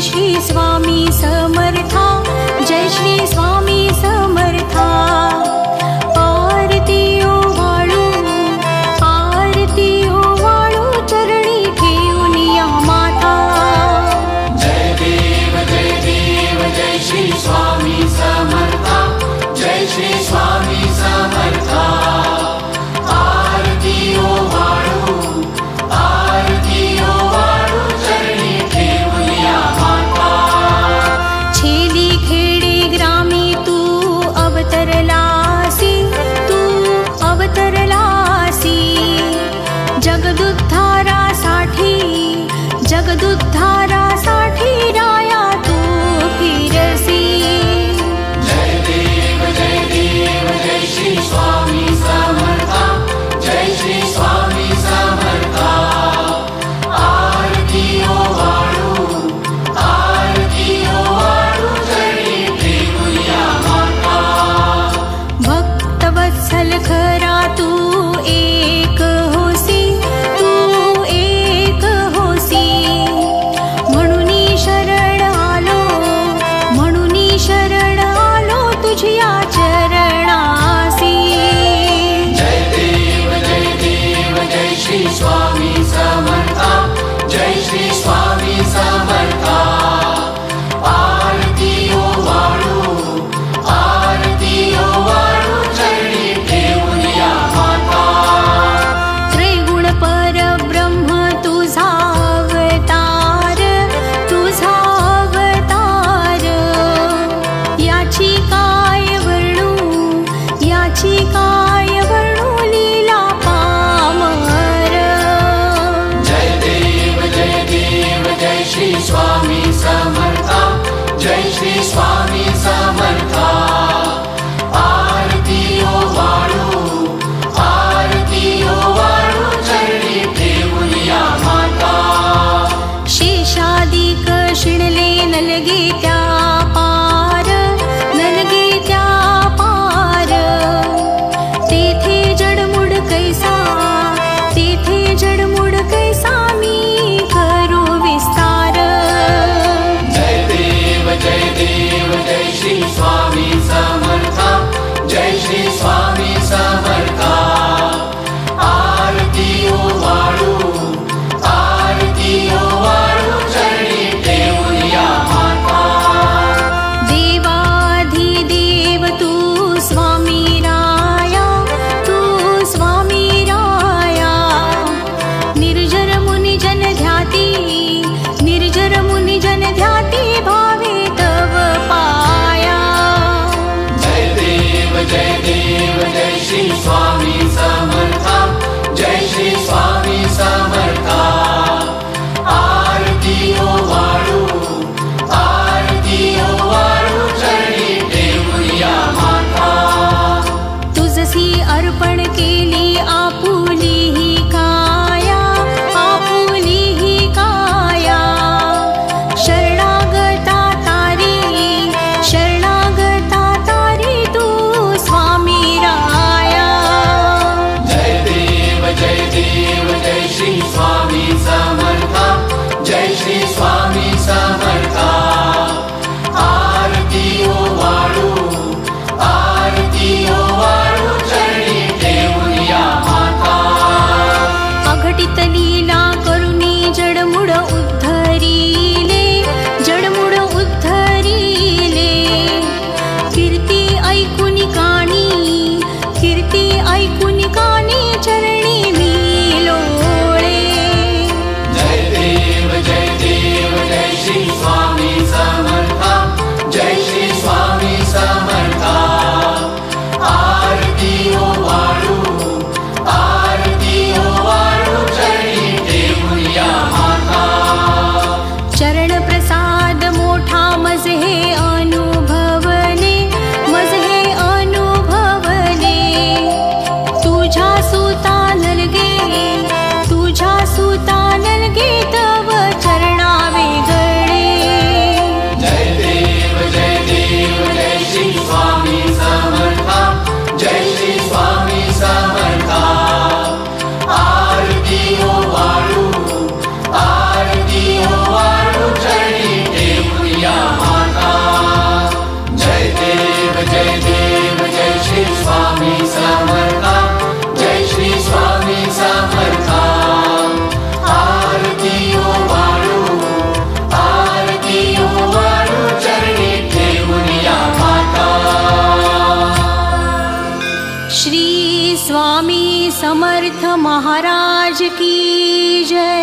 श्री स्वामी समर्था, जय श्री स्वामी समर्था। आरती ओवाळू, आरती ओवाळू, चरणी ठेवून या माथा। जय देव जय श्री स्वामी समर्था, जय श्री स्वामी समर्था। आरती ओवाळू, आरती ओवाळू, चरणी ठेवून या माता। छेली खेडे ग्रामी तू अवतरलासी, तू अवतरलासी। जगदुद्धारासाठी, जगदुद्धारासाठी राया तू फिरसी। जय देव जय श्री स्वामी समर्था, जय श्री स्वामी समर्था। आरती ओवाळू, आरती ओवाळू, चरणी ठेवून या माता। भक्तवत्सल खरा तू एक होसी, तू एक होसी। म्हणूनी शरण आलो, म्हणूनी शरण आलो तुझ्या चरणासी। जय देव जय श्री स्वामी समर्था, जय श्री स्वामी समर्था। आरती ओवाळू, आरती ओवाळू, चरणी ठेवून या माता। त्रिगुण परब्रह्म तुझा अवतार, तुझा अवतार। याची काय वर्णू, याची काय वर्णू, लीला पामर। जय देव जय श्री स्वामी समर्था, जय श्री स्वामी समर्था। आरती ओवाळू, आरती ओवाळू, चरणी ठेवून या माता। शेषादिक शिणले नलगे त्या पार, नलगे त्या पार। तेथे जडमुड कैसा, तेथे जडमुड कैसा, मी करू विस्तार। जय देव जय श्री स्वामी समर्था, जय श्री स्वामी समर्था। आरती ओवाळू, आरती ओवाळू, चरणी ठेवून या माता। देवाधिदेव तू स्वामी राया, तू स्वामी राया। निर्जर मुनी जन ध्याती, निर्जर मुनी जन ध्याती, भावे तव पाया। जय देव जय श्री स्वामी समर्था, जय श्री स्वामी समर्था। आरती ओवाळू, आरती ओवाळू, चरणी ठेवून या माता। तुझसी अर्पण केली आपुली ही काया, आपुली ही काया। शरणागता तारी, शरणागता तारी, तू स्वामी राया। जय देव जय श्री स्वामी समर्था, जय श्री स्वामी समर्था। आरती ओवाळू, आरती ओवाळू, चरणी ठेवून या माता। जय देव जय श्री स्वामी समर्था जय श्री स्वामी समर्था आरती ओ वाळू चरणी ठेवून या माता श्री स्वामी समर्थ महाराज की जय।